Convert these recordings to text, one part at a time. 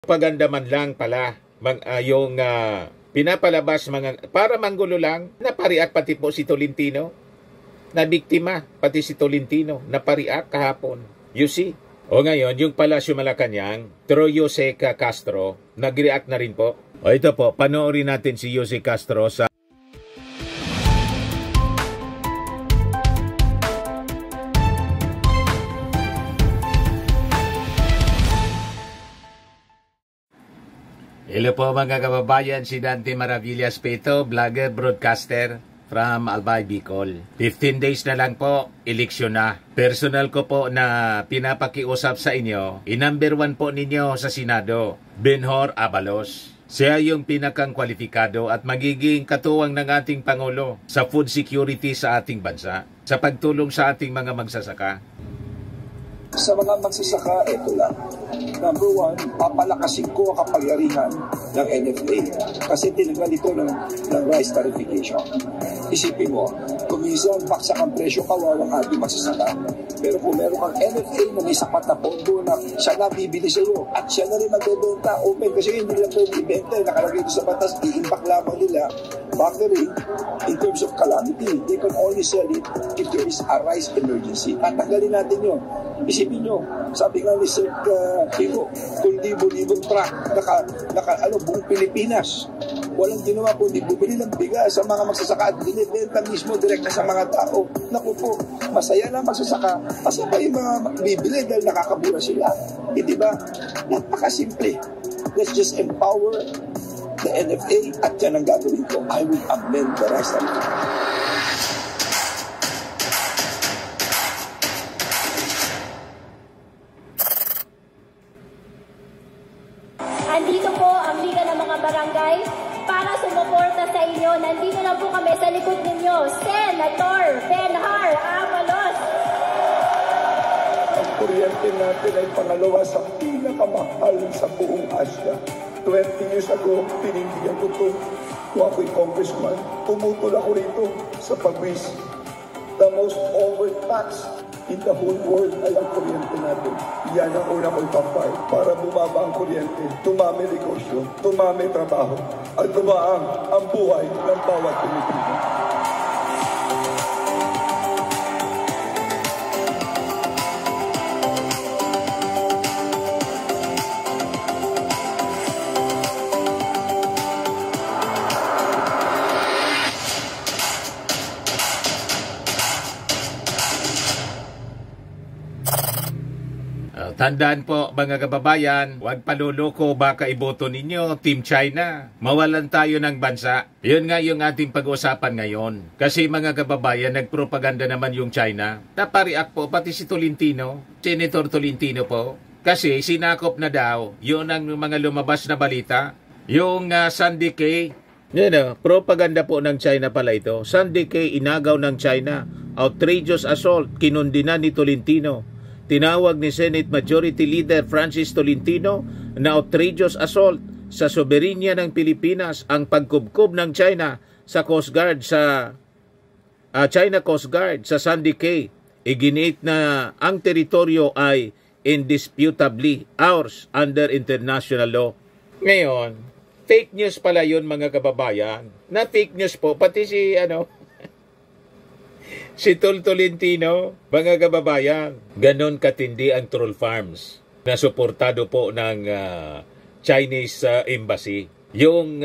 Propaganda man lang pala yung pinapalabas para manggulo lang. Napariak pati po si Tolentino. Na biktima pati si Tolentino. Napariak kahapon. You see? O ngayon, yung Palasyo Malacanang, through Jose Castro, nag-react na rin po. O ito po, panoorin natin si Jose Castro sa Hello po mga kababayan, si Dante Maravillas Peto, vlogger, broadcaster from Albay, Bicol. 15 days na lang po, eleksyon na. Personal ko po na pinapakiusap sa inyo, number 1 po ninyo sa Senado, Benhur Abalos. Siya yung pinakang kwalipikado at magiging katuwang ng ating Pangulo sa food security sa ating bansa, sa pagtulong sa ating mga magsasaka. Sa mga magsasaka, ito lang. Number 1, papalakasin ko ang kapangyarihan ng NFA kasi tinanggal ito ng rice tariffication. Isipin mo, kung minsan baksak ang presyo, kawawang ating magsasaka. Pero kung meron kang NFA na may sapat na pondo na siya na bibili sa iyo at siya na rin magbebenta open kasi hindi nila pwede ibenta, nakalagay ito sa batas, i-impact lamang nila factory in terms of calamity. They can only sell it if there is a rice emergency. At tanggalin natin yun. Isipin nyo, sabi nga ni Sir Pico, kung libo-libong truck, buong Pilipinas, walang ginawa kundi bumili ng bigas sa mga magsasaka at binibenta mismo direkta sa mga tao. Naku po, masaya na magsasaka kasi ba yung mga bibili dahil nakakabura sila. Hindi ba? Napakasimple. Let's just empower the NFA at yan ang gagawin ko. I will amend the rest of it. Andito po ang Liga ng mga Barangay para sumuporta sa inyo. Nandito na po kami sa likod ninyo, Senator Benhur Abalos. Ang kuryente natin ay pangalawa sa pinakamahal sa buong Asia. 20 years ago, pinindigan ko ito. Kung ako'y congressman, pumutol ako rito sa pagwis. The most overtaxed in the whole world ay ang kuryente natin. Yan ang una kong tampay para bumaba ang kuryente, tumami negosyo, tumami trabaho, at tumaang ang buhay ng bawat Pilipino. Tandaan po mga kababayan, huwag paluloko baka iboto ninyo Team China. Mawalan tayo ng bansa. Yun nga yung ating pag-usapan ngayon. Kasi mga kababayan, nagpropaganda naman yung China. Napariak po pati si Tolentino, Senator Tolentino po. Kasi sinakop na daw, yun ang mga lumabas na balita. Yung Sunday K, propaganda po ng China pala ito. Sunday K, inagaw ng China. Outrageous assault, kinundina ni Tolentino. Tinawag ni Senate Majority Leader Francis Tolentino na outrageous assault sa soberenya ng Pilipinas ang pagkubkob ng China sa Coast Guard sa China Coast Guard sa Sunday Cay. Iginiit na ang teritoryo ay indisputably ours under international law. Ngayon, fake news pala yun mga kababayan. Na fake news po pati si Tolentino, mga kababayan, ganon katindi ang troll farms na suportado po ng Chinese Embassy. Yung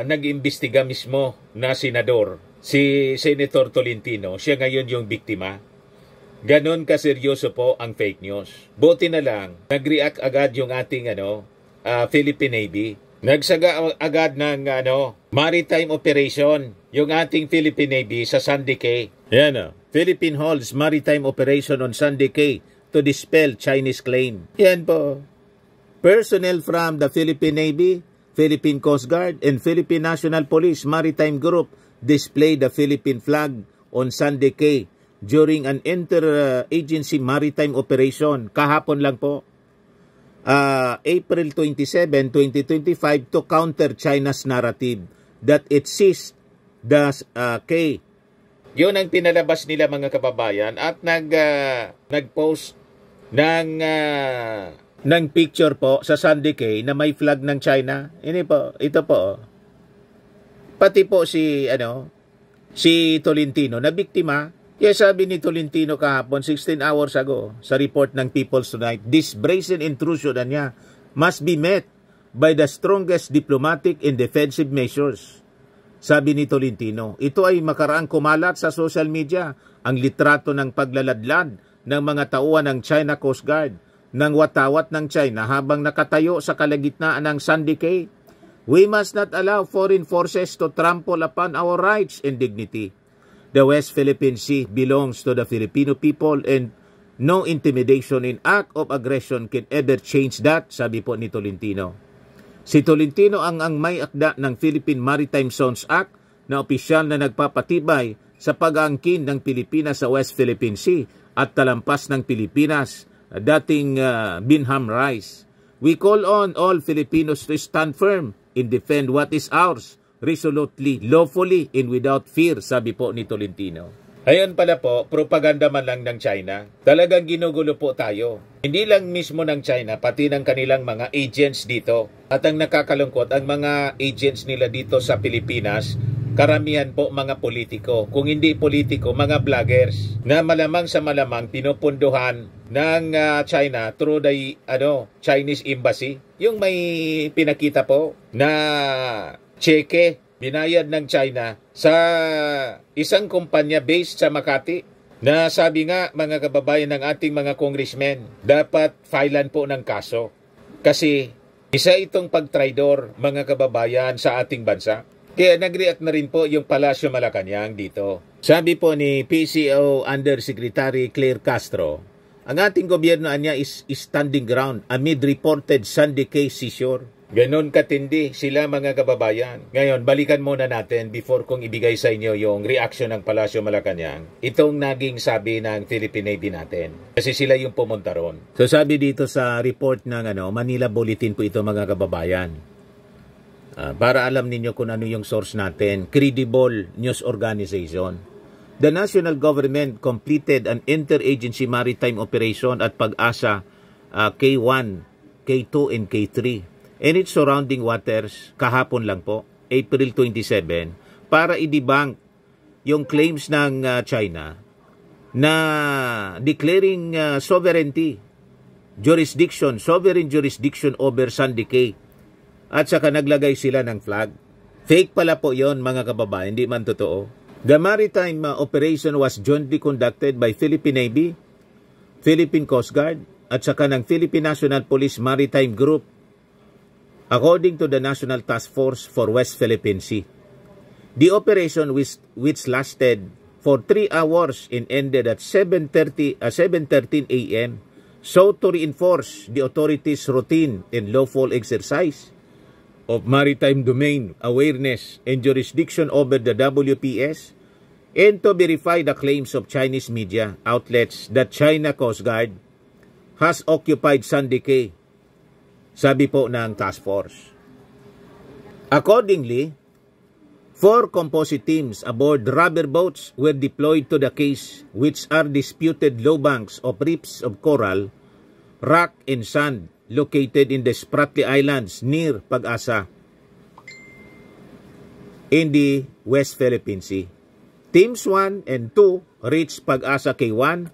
nag-imbestiga mismo na senador, si Senator Tolentino, siya ngayon yung biktima. Ganon kaseryoso po ang fake news. Buti na lang, nag-react agad yung ating Philippine Navy. Nagsaga agad ng maritime operation yung ating Philippine Navy sa Sunday Cay. Yan Philippine holds maritime operation on Sunday Cay to dispel Chinese claim. Yan po. Personnel from the Philippine Navy, Philippine Coast Guard, and Philippine National Police Maritime Group displayed the Philippine flag on Sunday Cay during an inter-agency maritime operation. Kahapon lang po. April 27, 2025 to counter China's narrative that it seized the Cay. Yun ang pinalabas nila mga kababayan at nag-post ng ng picture po sa Sunday Cay na may flag ng China. Ito po. Pati po si Tolentino na biktima. Kaya sabi ni Tolentino kahapon 16 hours ago sa report ng People's Tonight, this brazen intrusion niya must be met by the strongest diplomatic and defensive measures. Sabi ni Tolentino, ito ay makaraang kumalat sa social media ang litrato ng paglaladlad ng mga tauhan ng China Coast Guard ng watawat ng China habang nakatayo sa kalagitnaan ng Sunday Cay. We must not allow foreign forces to trample upon our rights and dignity. The West Philippine Sea belongs to the Filipino people and no intimidation in act of aggression can ever change that, sabi po ni Tolentino. Si Tolentino ang may akda ng Philippine Maritime Zones Act na opisyal na nagpapatibay sa pag-aangkin ng Pilipinas sa West Philippine Sea at talampas ng Pilipinas, dating Binham Rice. We call on all Filipinos to stand firm and defend what is ours, resolutely, lawfully, and without fear, sabi po ni Tolentino. Ayan pala po, propaganda man lang ng China. Talagang ginugulo po tayo. Hindi lang mismo ng China, pati ng kanilang mga agents dito. At ang nakakalungkot, ang mga agents nila dito sa Pilipinas, karamihan po mga politiko. Kung hindi politiko, mga vloggers na malamang sa malamang pinupunduhan ng China through the Chinese embassy. Yung may pinakita po na cheque binayad ng China sa isang kumpanya based sa Makati na sabi nga mga kababayan ng ating mga congressmen, dapat filean po ng kaso. Kasi isa itong pagtraidor mga kababayan sa ating bansa. Kaya nag-react na rin po yung Palasyo Malacanang dito. Sabi po ni PCO Undersecretary Claire Castro, ang ating gobyerno niya is standing ground amid reported Sunday Cay seizure. Ganon katindi sila mga kababayan. Ngayon, balikan muna natin before kong ibigay sa inyo yung reaction ng Palasyo Malacanang. Itong naging sabi ng Philippine Navy natin. Kasi sila yung pumunta ron. So sabi dito sa report ng Manila Bulletin po ito mga kababayan. Para alam ninyo kung ano yung source natin, credible news organization. The national government completed an interagency maritime operation at Pag-asa K1, K2, and K3 in its surrounding waters kahapon lang po, April 27, para i-debunk yung claims ng China na declaring sovereign jurisdiction over Sunday Cay. At saka naglagay sila ng flag. Fake pala po yon mga kababayan, hindi man totoo. The maritime operation was jointly conducted by Philippine Navy, Philippine Coast Guard, at saka ng Philippine National Police Maritime Group, according to the National Task Force for West Philippine Sea. The operation which lasted for 3 hours and ended at 7:13 a.m. sought to reinforce the authorities' routine and lawful exercise of maritime domain awareness and jurisdiction over the WPS and to verify the claims of Chinese media outlets that China Coast Guard has occupied Sunday Cay, sabi po ng task force. Accordingly, 4 composite teams aboard rubber boats were deployed to the case, which are disputed low banks of reefs of coral, rock, and sand located in the Spratly Islands near Pag-asa in the West Philippine Sea. Teams 1 and 2 reached Pag-asa K1,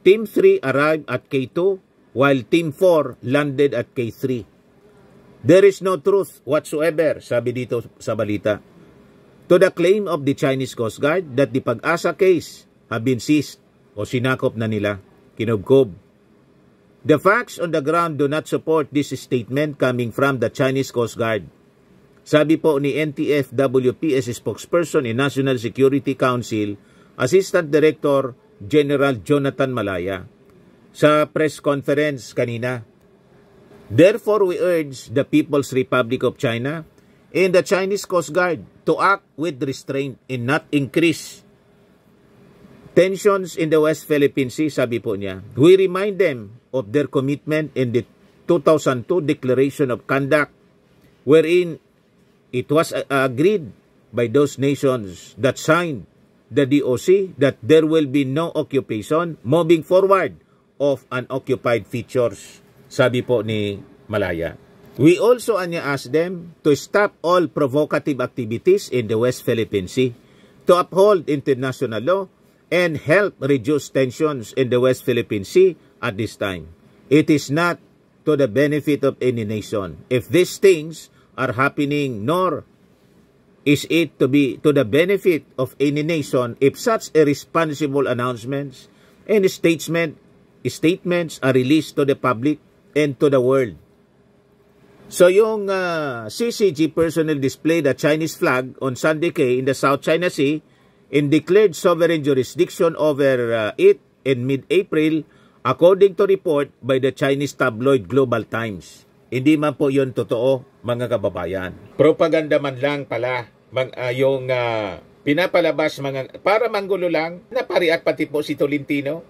Team 3 arrived at K2, while Team 4 landed at K3. There is no truth whatsoever, sabi dito sa balita, to the claim of the Chinese Coast Guard that the Pag-asa case have been seized o sinakop na nila, kinubkob. The facts on the ground do not support this statement coming from the Chinese Coast Guard. Sabi po ni NTF-WPS spokesperson in National Security Council, Assistant Director General Jonathan Malaya, sa press conference kanina. Therefore, we urge the People's Republic of China and the Chinese Coast Guard to act with restraint and not increase tensions in the West Philippine Sea, sabi po niya. We remind them of their commitment in the 2002 Declaration of Conduct, wherein it was agreed by those nations that signed the DOC that there will be no occupation moving forward of unoccupied features, sabi po ni Malaya. We also ask them to stop all provocative activities in the West Philippine Sea, to uphold international law, and help reduce tensions in the West Philippine Sea at this time. It is not to the benefit of any nation. If these things are happening, nor is it to be to the benefit of any nation if such irresponsible announcements and statements are released to the public and to the world. So yung CCG personnel displayed a Chinese flag on Sunday in the South China Sea and declared sovereign jurisdiction over it in mid-April, according to report by the Chinese tabloid Global Times. Hindi man po yun totoo, mga kababayan. Propaganda man lang pala yung pinapalabas para manggulo lang. Napariak pati po si Tolentino.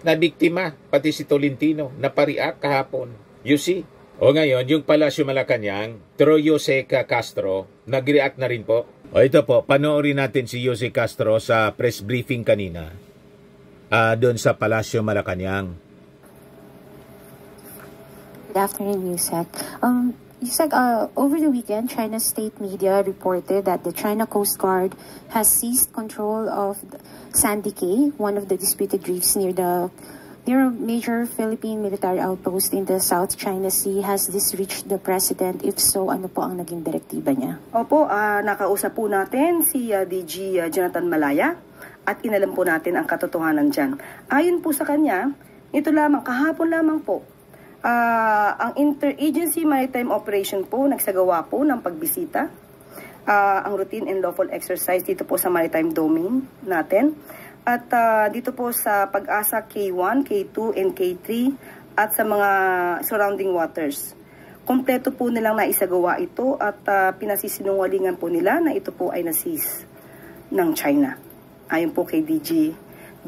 Na biktima pati si Tolentino. Napariak kahapon. You see? O ngayon, yung Palasyo Malacanang, through Jose Castro, nag-react na rin po. O ito po, panoorin natin si Jose Castro sa press briefing kanina doon sa Palasyo Malacanang. Good afternoon, Yusek. Yusek, over the weekend, China's state media reported that the China Coast Guard has seized control of Sandy Cay, one of the disputed reefs near a major Philippine military outpost in the South China Sea. Has this reached the President? If so, ano po ang naging direktiba niya? Opo, nakausap po natin si DG Jonathan Malaya at inalam po natin ang katotohanan dyan. Ayon po sa kanya, ito lamang, kahapon lamang po, ang Interagency Maritime Operation po nagsagawa po ng pagbisita, ang routine and lawful exercise dito po sa maritime domain natin. At dito po sa Pag-asa K1, K2, and K3 at sa mga surrounding waters. Kompleto po nilang naisagawa ito at pinasisinungalingan po nila na ito po ay na-seize ng China. Ayon po kay DG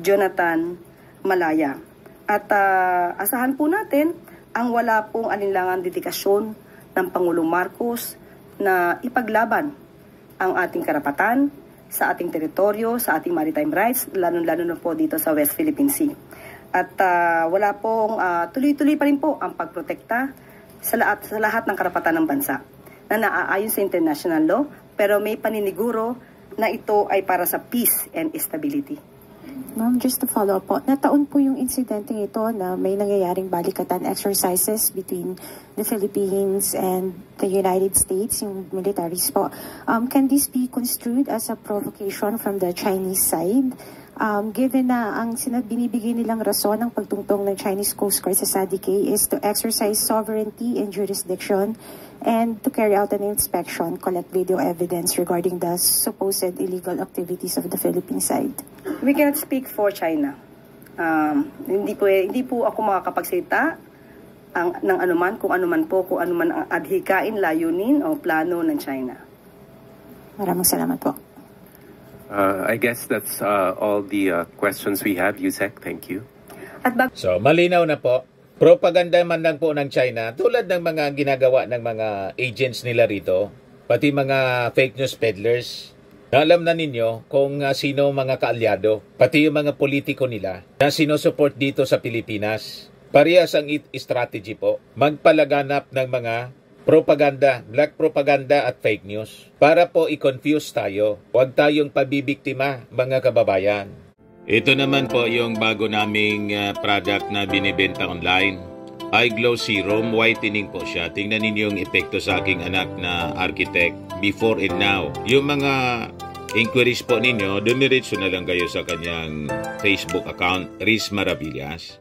Jonathan Malaya. At asahan po natin ang wala pong alinlangang dedikasyon ng Pangulong Marcos na ipaglaban ang ating karapatan sa ating teritoryo, sa ating maritime rights, lalo-lalo na po dito sa West Philippine Sea. At wala pong tuloy-tuloy pa rin po ang pagprotekta sa lahat ng karapatan ng bansa na naaayon sa international law, pero may paniniguro na ito ay para sa peace and stability. Ma'am, just to follow up po, nataon po yung insidente ito na may nangyayaring balikatan exercises between the Philippines and the United States, yung militaries po. Can this be construed as a provocation from the Chinese side? Given na ang binibigay nilang rason ng pagtungtong ng Chinese Coast Guard sa Sandy Cay is to exercise sovereignty and jurisdiction and to carry out an inspection, collect video evidence regarding the supposed illegal activities of the Philippine side. We cannot speak for China. Hindi po ako makakapagsalita ng anuman, kung anuman ang adhikain, layunin o plano ng China. Maraming salamat po. I guess that's all the questions we have, Yusek. Thank you. So, malinaw na po. Propaganda man lang po ng China, tulad ng mga ginagawa ng mga agents nila rito, pati mga fake news peddlers. Alam na ninyo kung sino mga kaalyado, pati yung mga politiko nila na sinusupport dito sa Pilipinas. Parehas ang strategy po, magpalaganap ng mga propaganda, black propaganda at fake news para po i-confuse tayo. Huwag tayong pabibiktima, mga kababayan. Ito naman po yung bago naming product na binibenta online. iGlow Serum Whitening po siya. Tingnan ninyo yung epekto sa aking anak na architect before and now. Yung mga inquiries po ninyo, dumiretso na lang kayo sa kanyang Facebook account, Riz Maravillas.